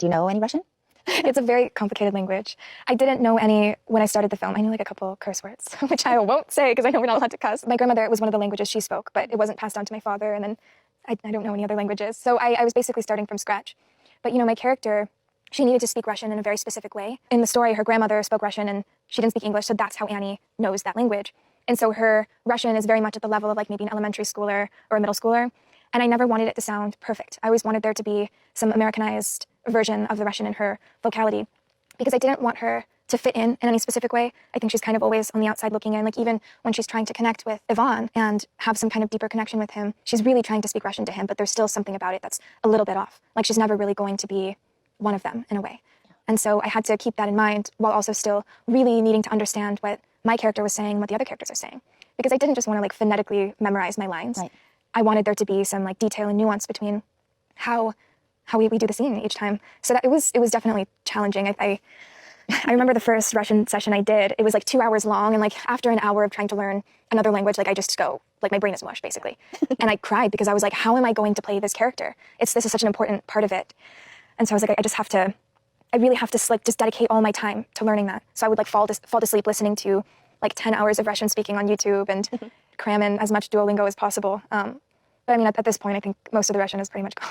Do you know any Russian? It's a very complicated language. I didn't know any when I started the film. I knew like a couple curse words, which I won't say because I know we're not allowed to cuss. My grandmother, it was one of the languages she spoke, but it wasn't passed on to my father, and then I don't know any other languages. So I was basically starting from scratch. But, you know, my character, she needed to speak Russian in a very specific way. In the story, her grandmother spoke Russian and she didn't speak English, so that's how Annie knows that language. And so her Russian is very much at the level of like maybe an elementary schooler or a middle schooler. And I never wanted it to sound perfect. I always wanted there to be some Americanized version of the Russian in her vocality because I didn't want her to fit in any specific way. I think she's kind of always on the outside looking in. Like even when she's trying to connect with Ivan and have some kind of deeper connection with him, she's really trying to speak Russian to him, but there's still something about it that's a little bit off. Like she's never really going to be one of them in a way. And so I had to keep that in mind while also still really needing to understand what my character was saying, what the other characters are saying. Because I didn't just want to like phonetically memorize my lines. Right. I wanted there to be some like detail and nuance between how we do the scene each time. So that it was definitely challenging. I remember the first Russian session I did, it was like 2 hours long, and like after an hour of trying to learn another language, like I just go, like my brain is mush basically. And I cried because I was like, how am I going to play this character? This is such an important part of it. And so I was like, I really have to like just dedicate all my time to learning that. So I would like fall to sleep listening to like 10 hours of Russian speaking on YouTube and cram in as much Duolingo as possible. But I mean, at this point, I think most of the Russian is pretty much gone.